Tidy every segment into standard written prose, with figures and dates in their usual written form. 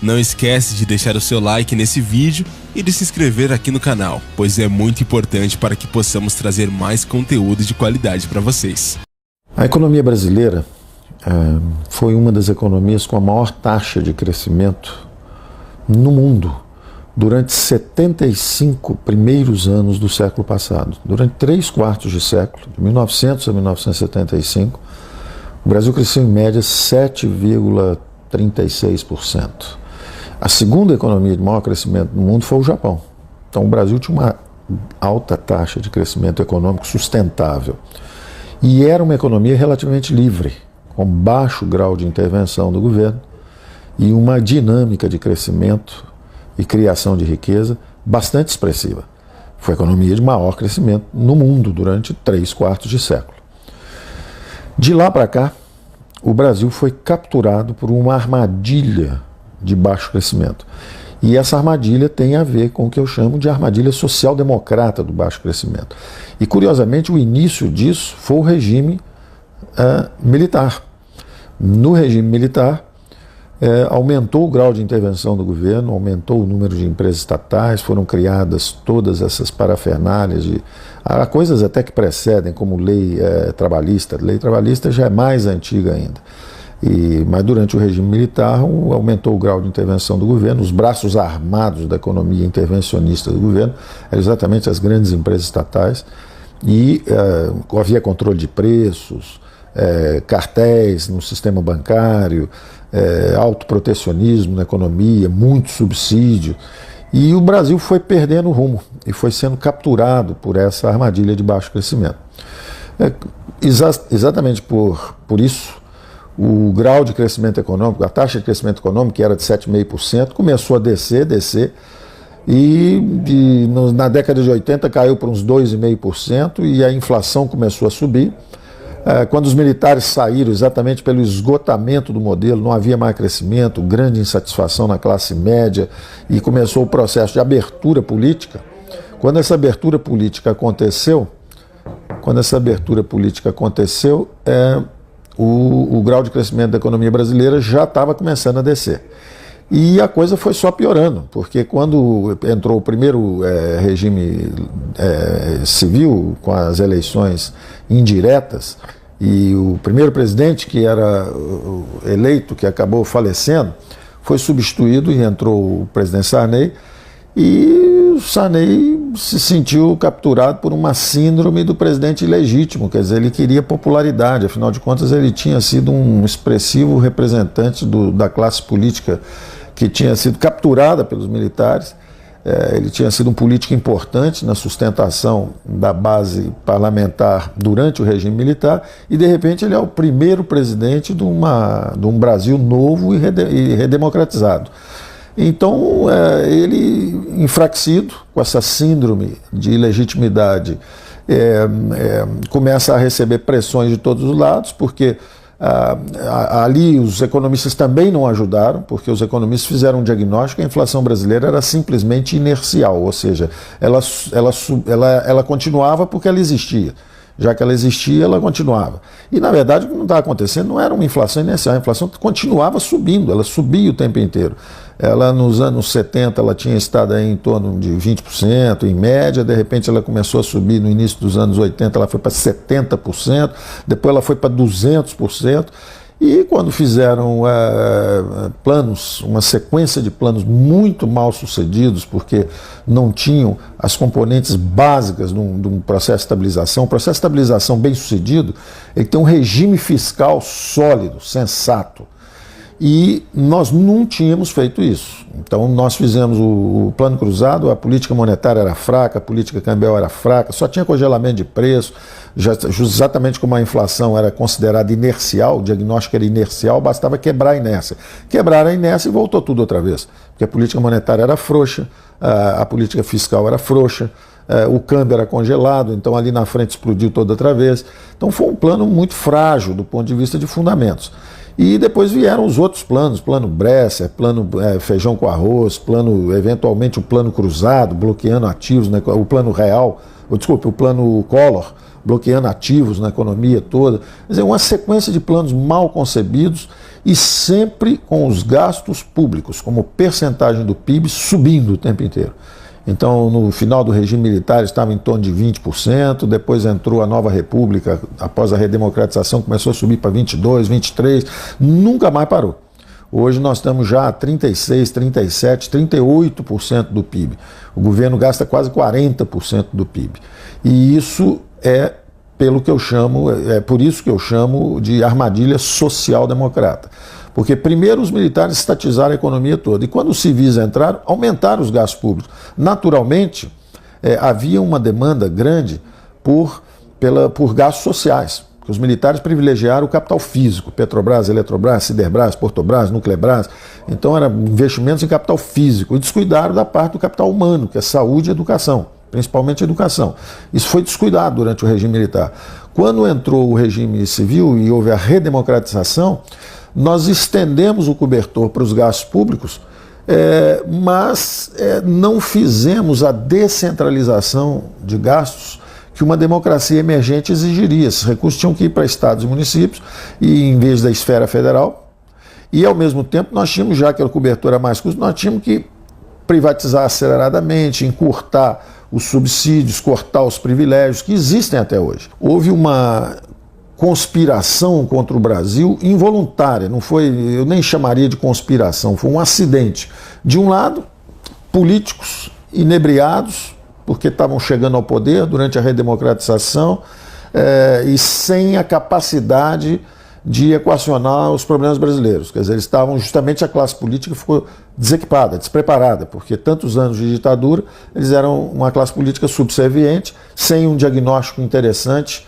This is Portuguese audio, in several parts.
Não esquece de deixar o seu like nesse vídeo e de se inscrever aqui no canal, pois é muito importante para que possamos trazer mais conteúdo de qualidade para vocês. A economia brasileira foi uma das economias com a maior taxa de crescimento no mundo durante 75 primeiros anos do século passado. Durante 3/4 de século, de 1900 a 1975, o Brasil cresceu em média 7,36%. A segunda economia de maior crescimento no mundo foi o Japão. Então o Brasil tinha uma alta taxa de crescimento econômico sustentável. E era uma economia relativamente livre, com baixo grau de intervenção do governo e uma dinâmica de crescimento e criação de riqueza bastante expressiva. Foi a economia de maior crescimento no mundo durante 3/4 de século. De lá para cá, o Brasil foi capturado por uma armadilha de baixo crescimento. E essa armadilha tem a ver com o que eu chamo de armadilha social-democrata do baixo crescimento. E, curiosamente, o início disso foi o regime militar. No regime militar, aumentou o grau de intervenção do governo, aumentou o número de empresas estatais, foram criadas todas essas parafernálias, há coisas até que precedem, como lei trabalhista. A lei trabalhista já é mais antiga ainda. Mas durante o regime militar aumentou o grau de intervenção do governo, os braços armados da economia intervencionista do governo eram exatamente as grandes empresas estatais, e havia controle de preços, cartéis no sistema bancário, autoprotecionismo na economia, muito subsídio, e o Brasil foi perdendo o rumo e foi sendo capturado por essa armadilha de baixo crescimento. Exatamente por isso, o grau de crescimento econômico, a taxa de crescimento econômico, que era de 7,5%, começou a descer, e na década de 80 caiu para uns 2,5%, e a inflação começou a subir. Quando os militares saíram, exatamente pelo esgotamento do modelo, não havia mais crescimento, grande insatisfação na classe média, e começou o processo de abertura política. Quando essa abertura política aconteceu, o grau de crescimento da economia brasileira já estava começando a descer. E a coisa foi só piorando, porque quando entrou o primeiro regime civil, com as eleições indiretas, e o primeiro presidente que era eleito, que acabou falecendo, foi substituído e entrou o presidente Sarney, e o Sarney se sentiu capturado por uma síndrome do presidente ilegítimo, quer dizer, ele queria popularidade, afinal de contas ele tinha sido um expressivo representante da classe política que tinha sido capturada pelos militares. Ele tinha sido um político importante na sustentação da base parlamentar durante o regime militar, e de repente ele é o primeiro presidente de um Brasil novo e redemocratizado. Então, ele, enfraquecido com essa síndrome de ilegitimidade, começa a receber pressões de todos os lados, porque ali os economistas também não ajudaram, porque os economistas fizeram um diagnóstico que a inflação brasileira era simplesmente inercial, ou seja, ela continuava porque ela existia. Já que ela existia, ela continuava. E, na verdade, o que não estava acontecendo não era uma inflação inercial, a inflação continuava subindo, ela subia o tempo inteiro. Ela, nos anos 70, ela tinha estado aí em torno de 20%, em média, de repente ela começou a subir no início dos anos 80, ela foi para 70%, depois ela foi para 200%, e quando fizeram planos, uma sequência de planos muito mal sucedidos, porque não tinham as componentes básicas de um processo de estabilização, um processo de estabilização bem sucedido, ele tem um regime fiscal sólido, sensato. E nós não tínhamos feito isso. Então nós fizemos o plano cruzado, a política monetária era fraca, a política cambial era fraca, só tinha congelamento de preço, exatamente como a inflação era considerada inercial, o diagnóstico era inercial, bastava quebrar a inércia. Quebraram a inércia e voltou tudo outra vez, porque a política monetária era frouxa, a política fiscal era frouxa, o câmbio era congelado, então ali na frente explodiu toda outra vez. Então foi um plano muito frágil do ponto de vista de fundamentos. E depois vieram os outros planos, plano Bresser, plano feijão com arroz, eventualmente o plano cruzado, bloqueando ativos, né, o plano real, o plano Collor, bloqueando ativos na economia toda. Quer dizer, uma sequência de planos mal concebidos e sempre com os gastos públicos, como percentagem do PIB, subindo o tempo inteiro. Então, no final do regime militar estava em torno de 20%, depois entrou a nova república, após a redemocratização começou a subir para 22%, 23%, nunca mais parou. Hoje nós estamos já a 36%, 37%, 38% do PIB. O governo gasta quase 40% do PIB. E isso é por isso que eu chamo de armadilha social-democrata. Porque primeiro os militares estatizaram a economia toda, e quando os civis entraram, aumentaram os gastos públicos. Naturalmente, havia uma demanda grande por gastos sociais, porque os militares privilegiaram o capital físico, Petrobras, Eletrobras, Siderbras, Portobras, Nuclebras, então eram investimentos em capital físico, e descuidaram da parte do capital humano, que é saúde e educação, principalmente educação. Isso foi descuidado durante o regime militar. Quando entrou o regime civil e houve a redemocratização, nós estendemos o cobertor para os gastos públicos, mas não fizemos a descentralização de gastos que uma democracia emergente exigiria. Esses recursos tinham que ir para estados e municípios, e em vez da esfera federal, e ao mesmo tempo nós tínhamos, já que a cobertura mais custo, nós tínhamos que privatizar aceleradamente, encurtar os subsídios, cortar os privilégios que existem até hoje. Houve uma conspiração contra o Brasil involuntária, não foi, eu nem chamaria de conspiração, foi um acidente. De um lado, políticos inebriados, porque estavam chegando ao poder durante a redemocratização e sem a capacidade de equacionar os problemas brasileiros. Quer dizer, eles estavam, justamente a classe política ficou desequipada, despreparada, porque tantos anos de ditadura, eles eram uma classe política subserviente, sem um diagnóstico interessante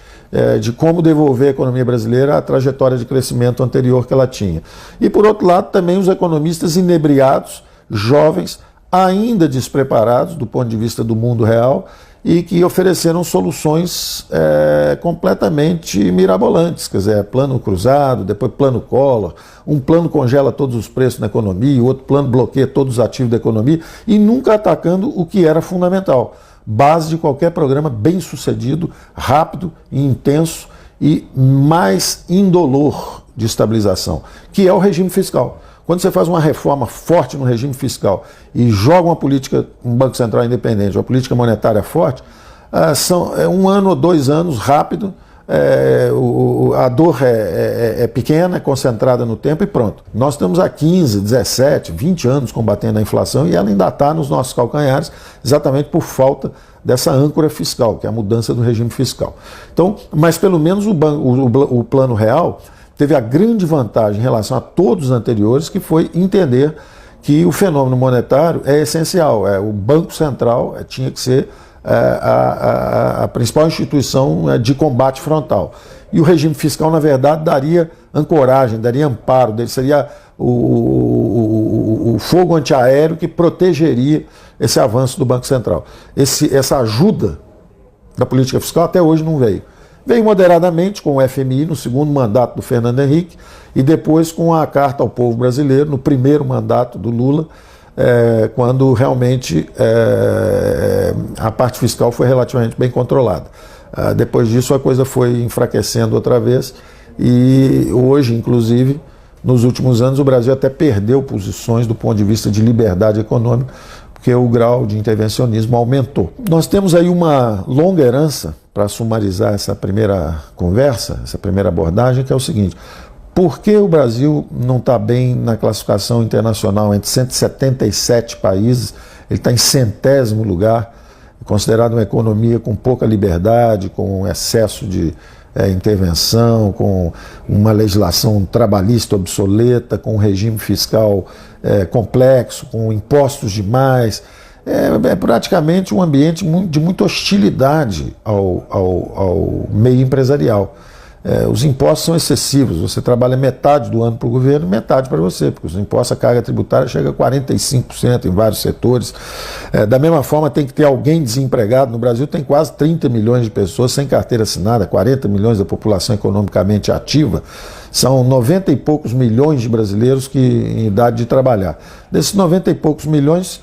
de como devolver a economia brasileira à trajetória de crescimento anterior que ela tinha. E, por outro lado, também os economistas inebriados, jovens, ainda despreparados do ponto de vista do mundo real, e que ofereceram soluções completamente mirabolantes, quer dizer, plano cruzado, depois plano Collor, um plano congela todos os preços na economia, o outro plano bloqueia todos os ativos da economia, e nunca atacando o que era fundamental, base de qualquer programa bem sucedido, rápido e intenso e mais indolor de estabilização, que é o regime fiscal. Quando você faz uma reforma forte no regime fiscal e joga uma política, um Banco Central independente, uma política monetária forte, são 1 ano ou 2 anos, rápido, a dor é pequena, é concentrada no tempo e pronto. Nós estamos há 15, 17, 20 anos combatendo a inflação e ela ainda está nos nossos calcanhares, exatamente por falta dessa âncora fiscal, que é a mudança do regime fiscal. Então, mas pelo menos o Plano Real teve a grande vantagem em relação a todos os anteriores, que foi entender que o fenômeno monetário é essencial. O Banco Central tinha que ser a principal instituição de combate frontal. E o regime fiscal, na verdade, daria ancoragem, daria amparo, seria o fogo antiaéreo que protegeria esse avanço do Banco Central. Essa ajuda da política fiscal até hoje não veio. Veio moderadamente com o FMI no segundo mandato do Fernando Henrique e depois com a Carta ao Povo Brasileiro no primeiro mandato do Lula, quando realmente a parte fiscal foi relativamente bem controlada. Depois disso a coisa foi enfraquecendo outra vez e hoje, inclusive, nos últimos anos o Brasil até perdeu posições do ponto de vista de liberdade econômica, porque o grau de intervencionismo aumentou. Nós temos aí uma longa herança, para sumarizar essa primeira conversa, essa primeira abordagem, que é o seguinte: por que o Brasil não está bem na classificação internacional entre 177 países? Ele está em 100º lugar, considerado uma economia com pouca liberdade, com excesso de intervenção, com uma legislação trabalhista obsoleta, com um regime fiscal complexo, com impostos demais. É praticamente um ambiente de muita hostilidade ao meio empresarial. Os impostos são excessivos, você trabalha metade do ano para o governo, metade para você, porque os impostos, a carga tributária chega a 45% em vários setores. Da mesma forma, tem que ter alguém desempregado. No Brasil tem quase 30 milhões de pessoas sem carteira assinada, 40 milhões da população economicamente ativa, são 90 e poucos milhões de brasileiros em idade de trabalhar. Desses 90 e poucos milhões,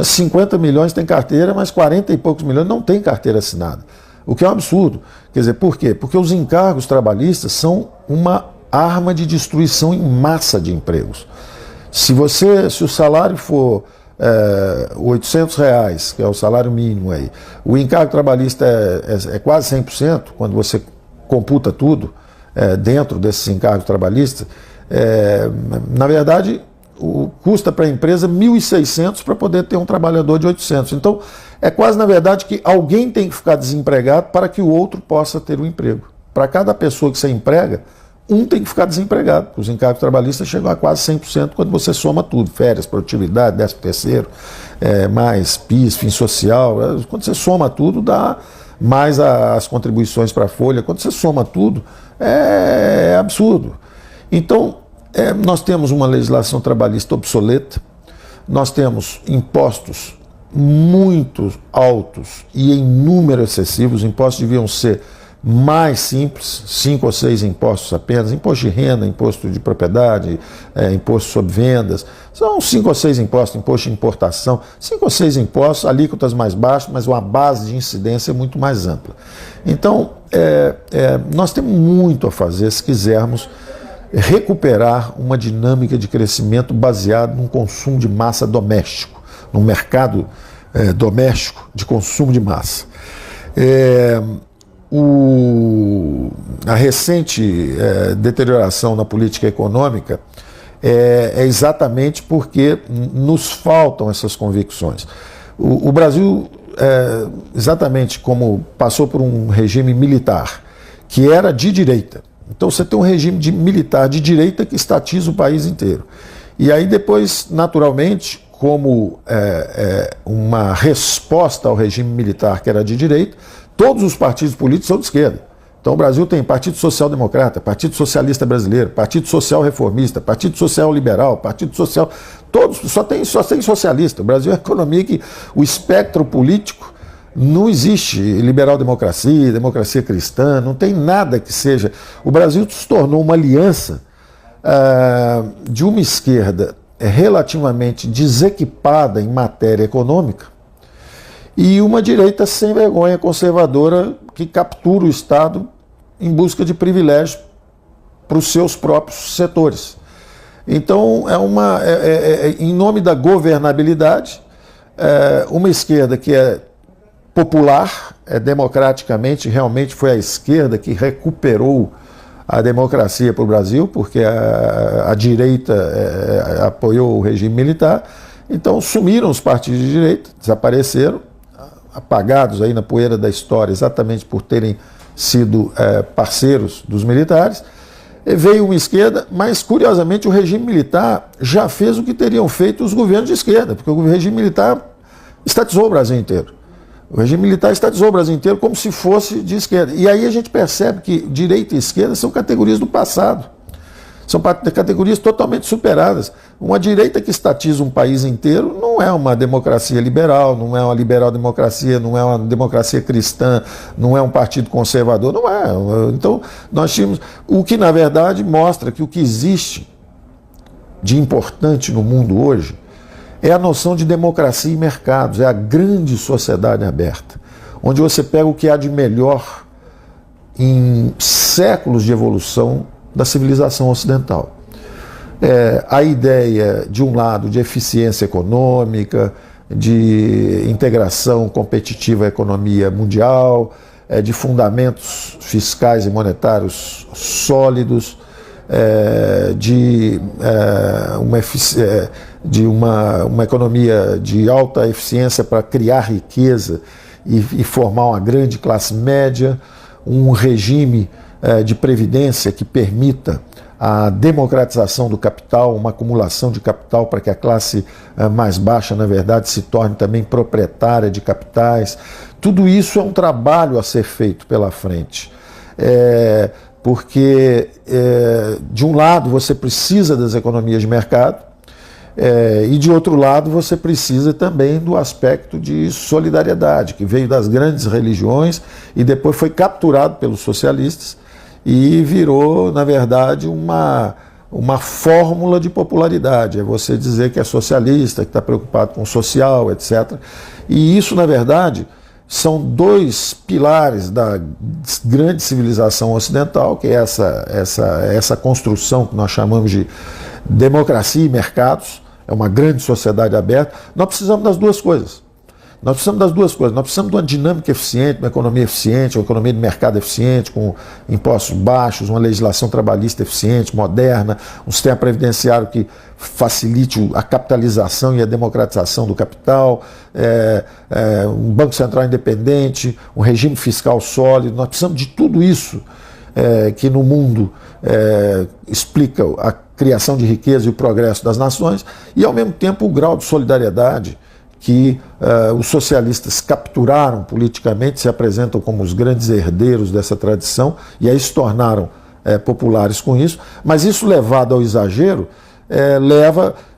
50 milhões têm carteira, mas 40 e poucos milhões não têm carteira assinada. O que é um absurdo. Quer dizer, por quê? Porque os encargos trabalhistas são uma arma de destruição em massa de empregos. Se o salário for R$800, que é o salário mínimo aí, o encargo trabalhista é quase 100%, quando você computa tudo dentro desses encargos trabalhistas, na verdade, custa para a empresa 1.600 para poder ter um trabalhador de 800. Então, é quase, na verdade, que alguém tem que ficar desempregado para que o outro possa ter um emprego. Para cada pessoa que você emprega, um tem que ficar desempregado. Os encargos trabalhistas chegam a quase 100% quando você soma tudo, férias, produtividade, 13º, mais PIS, fim social. Quando você soma tudo, dá mais as contribuições para a folha. Quando você soma tudo, é absurdo. Então, nós temos uma legislação trabalhista obsoleta, nós temos impostos muito altos e em número excessivo. Os impostos deviam ser mais simples, 5 ou 6 impostos apenas, imposto de renda, imposto de propriedade, imposto sobre vendas, são 5 ou 6 impostos, imposto de importação, 5 ou 6 impostos, alíquotas mais baixas, mas uma base de incidência muito mais ampla. Então, nós temos muito a fazer se quisermos recuperar uma dinâmica de crescimento baseado num consumo de massa doméstico, num mercado doméstico de consumo de massa. A recente deterioração na política econômica é exatamente porque nos faltam essas convicções. O Brasil, exatamente como passou por um regime militar que era de direita, então você tem um regime militar de direita que estatiza o país inteiro. E aí depois, naturalmente, como uma resposta ao regime militar que era de direita, todos os partidos políticos são de esquerda. Então o Brasil tem Partido Social Democrata, Partido Socialista Brasileiro, Partido Social Reformista, Partido Social Liberal, Partido Social... Todos, só tem socialista. O Brasil é uma economia que o espectro político não existe. Liberal-democracia, democracia cristã, não tem nada que seja... O Brasil se tornou uma aliança de uma esquerda relativamente desequipada em matéria econômica, e uma direita sem vergonha conservadora que captura o Estado em busca de privilégios para os seus próprios setores. Então, em nome da governabilidade, uma esquerda que é popular, democraticamente, realmente foi a esquerda que recuperou a democracia para o Brasil, porque a direita apoiou o regime militar. Então, sumiram os partidos de direita, desapareceram, apagados aí na poeira da história, exatamente por terem sido parceiros dos militares. E veio uma esquerda, mas curiosamente o regime militar já fez o que teriam feito os governos de esquerda, porque o regime militar estatizou o Brasil inteiro. O regime militar estatizou o Brasil inteiro como se fosse de esquerda. E aí a gente percebe que direita e esquerda são categorias do passado. São categorias totalmente superadas. Uma direita que estatiza um país inteiro não é uma democracia liberal, não é uma liberal-democracia, não é uma democracia cristã, não é um partido conservador, não é. Então, nós tínhamos... O que, na verdade, mostra que o que existe de importante no mundo hoje é a noção de democracia e mercados, é a grande sociedade aberta, onde você pega o que há de melhor em séculos de evolução da civilização ocidental. A ideia, de um lado, de eficiência econômica, de integração competitiva à economia mundial, de fundamentos fiscais e monetários sólidos, de uma economia de alta eficiência para criar riqueza e formar uma grande classe média, um regime de previdência que permita a democratização do capital, uma acumulação de capital para que a classe mais baixa, na verdade, se torne também proprietária de capitais. Tudo isso é um trabalho a ser feito pela frente. Porque, de um lado, você precisa das economias de mercado, e, de outro lado, você precisa também do aspecto de solidariedade, que veio das grandes religiões e depois foi capturado pelos socialistas e virou, na verdade, uma fórmula de popularidade. É você dizer que é socialista, que está preocupado com o social, etc. E isso, na verdade, são dois pilares da grande civilização ocidental, que é essa construção que nós chamamos de democracia e mercados, é uma grande sociedade aberta. Nós precisamos das duas coisas. Nós precisamos de uma dinâmica eficiente, uma economia eficiente, uma economia de mercado eficiente, com impostos baixos, uma legislação trabalhista eficiente, moderna, um sistema previdenciário que facilite a capitalização e a democratização do capital, um Banco Central independente, um regime fiscal sólido. Nós precisamos de tudo isso que no mundo explica a criação de riqueza e o progresso das nações, e ao mesmo tempo o grau de solidariedade que os socialistas capturaram politicamente, se apresentam como os grandes herdeiros dessa tradição, e aí se tornaram populares com isso, mas isso levado ao exagero,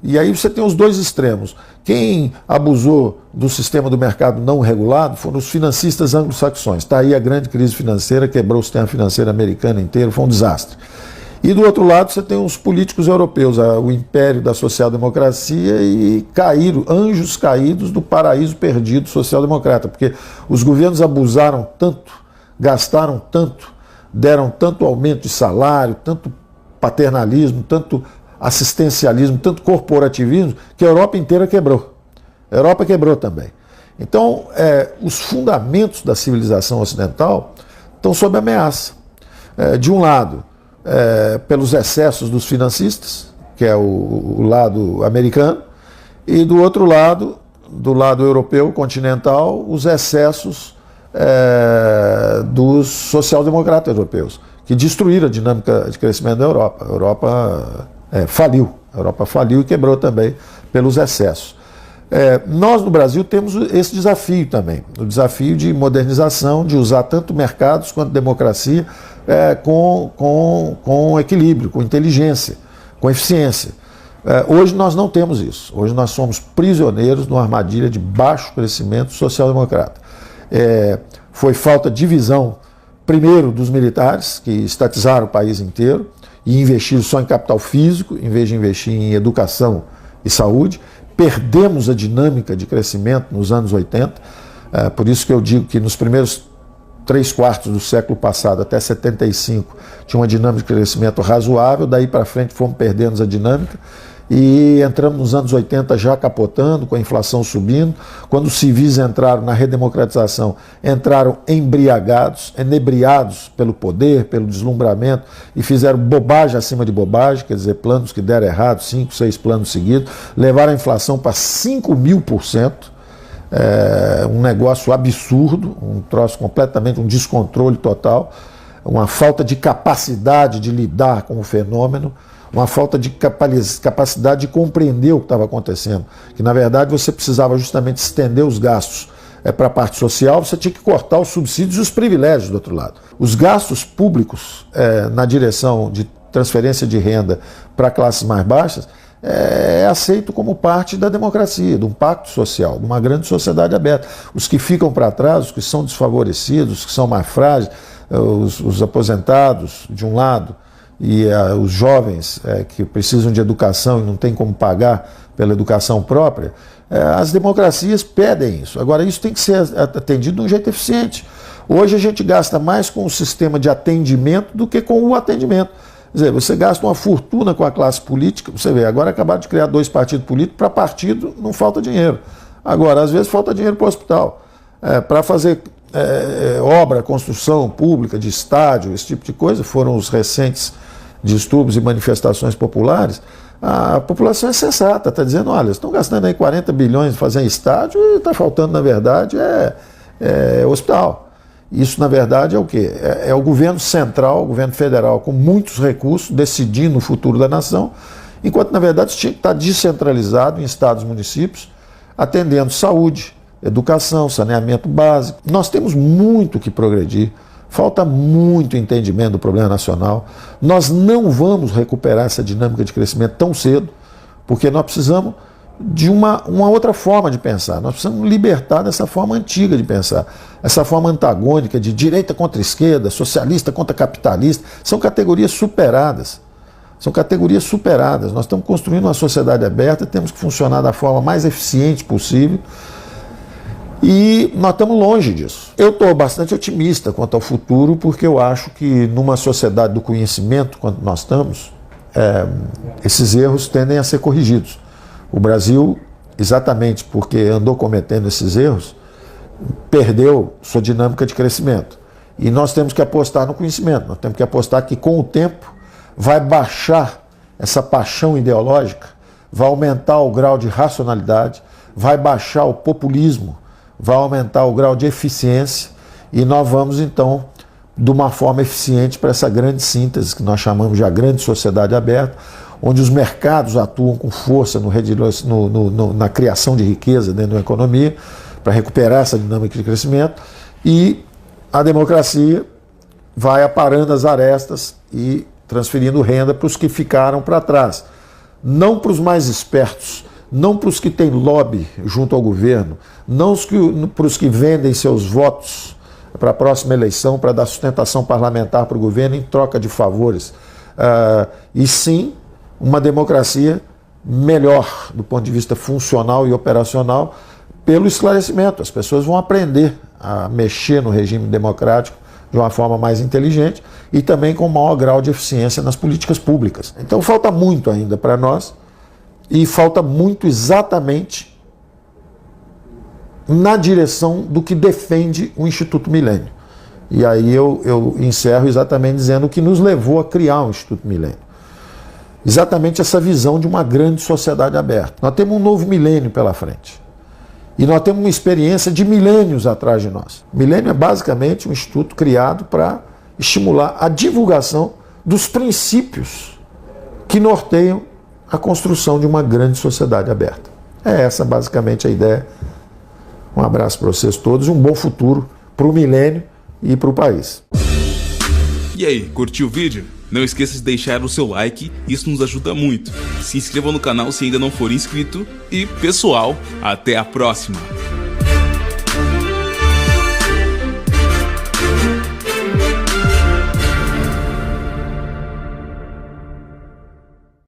e aí você tem os dois extremos. Quem abusou do sistema do mercado não regulado foram os financistas anglo-saxões. Está aí a grande crise financeira, quebrou o sistema financeiro americano inteiro, foi um desastre. E do outro lado você tem os políticos europeus, o império da social-democracia, e anjos caídos do paraíso perdido social-democrata, porque os governos abusaram tanto, gastaram tanto, deram tanto aumento de salário, tanto paternalismo, tanto assistencialismo, tanto corporativismo, que a Europa inteira quebrou. A Europa quebrou também. Então, os fundamentos da civilização ocidental estão sob ameaça. De um lado, pelos excessos dos financistas, que é o lado americano, e do outro lado, do lado europeu, continental, os excessos dos social-democratas europeus, que destruíram a dinâmica de crescimento da Europa. A Europa faliu. A Europa faliu e quebrou também pelos excessos. Nós, no Brasil, temos esse desafio também, o desafio de modernização, de usar tanto mercados quanto democracia com equilíbrio, com inteligência, com eficiência. Hoje nós não temos isso. Hoje nós somos prisioneiros numa armadilha de baixo crescimento social-democrata. Foi falta de visão, primeiro, dos militares, que estatizaram o país inteiro e investiram só em capital físico, em vez de investir em educação e saúde. Perdemos a dinâmica de crescimento nos anos 80, por isso que eu digo que nos primeiros 3/4 do século passado, até 75, tinha uma dinâmica de crescimento razoável, daí para frente fomos perdendo a dinâmica e entramos nos anos 80 já capotando, com a inflação subindo. Quando os civis entraram na redemocratização, entraram embriagados, enebriados pelo poder, pelo deslumbramento, e fizeram bobagem acima de bobagem, quer dizer, planos que deram errado, 5, 6 planos seguidos, levaram a inflação para 5.000%, um negócio absurdo, um troço completamente, um descontrole total, uma falta de capacidade de lidar com o fenômeno, uma falta de capacidade de compreender o que estava acontecendo, que na verdade você precisava justamente estender os gastos para a parte social, você tinha que cortar os subsídios e os privilégios do outro lado. Os gastos públicos na direção de transferência de renda para classes mais baixas é aceito como parte da democracia, de um pacto social, de uma grande sociedade aberta. Os que ficam para trás, os que são desfavorecidos, os que são mais frágeis, os aposentados de um lado, e os jovens que precisam de educação e não têm como pagar pela educação própria, as democracias pedem isso. Agora, isso tem que ser atendido de um jeito eficiente. Hoje a gente gasta mais com o sistema de atendimento do que com o atendimento. Quer dizer, você gasta uma fortuna com a classe política, você vê, agora acabaram de criar 2 partidos políticos, para partido não falta dinheiro. Agora, às vezes falta dinheiro para o hospital, para fazer obra, construção pública de estádio, esse tipo de coisa, foram os recentes distúrbios e manifestações populares. A população é sensata, está dizendo, olha, estão gastando aí 40 bilhões de fazer estádio e está faltando, na verdade, hospital. Isso, na verdade, é o quê? É o governo central, o governo federal, com muitos recursos, decidindo o futuro da nação, enquanto, na verdade, isso tinha que estar descentralizado em estados e municípios, atendendo saúde, educação, saneamento básico. Nós temos muito que progredir. Falta muito entendimento do problema nacional. Nós não vamos recuperar essa dinâmica de crescimento tão cedo, porque nós precisamos de uma outra forma de pensar. Nós precisamos libertar dessa forma antiga de pensar. Essa forma antagônica de direita contra esquerda, socialista contra capitalista, são categorias superadas. São categorias superadas. Nós estamos construindo uma sociedade aberta, temos que funcionar da forma mais eficiente possível. E nós estamos longe disso. Eu estou bastante otimista quanto ao futuro, porque eu acho que numa sociedade do conhecimento, quando nós estamos, esses erros tendem a ser corrigidos. O Brasil, exatamente porque andou cometendo esses erros, perdeu sua dinâmica de crescimento. E nós temos que apostar no conhecimento, nós temos que apostar que com o tempo vai baixar essa paixão ideológica, vai aumentar o grau de racionalidade, vai baixar o populismo, vai aumentar o grau de eficiência e nós vamos então de uma forma eficiente para essa grande síntese que nós chamamos de a grande sociedade aberta, onde os mercados atuam com força na criação de riqueza dentro da economia, para recuperar essa dinâmica de crescimento, e a democracia vai aparando as arestas e transferindo renda para os que ficaram para trás. Não para os mais espertos, não para os que têm lobby junto ao governo, não para os que vendem seus votos para a próxima eleição, para dar sustentação parlamentar para o governo em troca de favores. E sim, uma democracia melhor do ponto de vista funcional e operacional pelo esclarecimento. As pessoas vão aprender a mexer no regime democrático de uma forma mais inteligente e também com maior grau de eficiência nas políticas públicas. Então falta muito ainda para nós e falta muito exatamente na direção do que defende o Instituto Milênio. E aí eu encerro exatamente dizendo o que nos levou a criar o Instituto Milênio. Exatamente essa visão de uma grande sociedade aberta. Nós temos um novo milênio pela frente. E nós temos uma experiência de milênios atrás de nós. O Milênio é basicamente um instituto criado para estimular a divulgação dos princípios que norteiam a construção de uma grande sociedade aberta. É essa basicamente a ideia. Um abraço para vocês todos e um bom futuro para o milênio e para o país. E aí, curtiu o vídeo? Não esqueça de deixar o seu like, isso nos ajuda muito. Se inscreva no canal se ainda não for inscrito e, pessoal, até a próxima!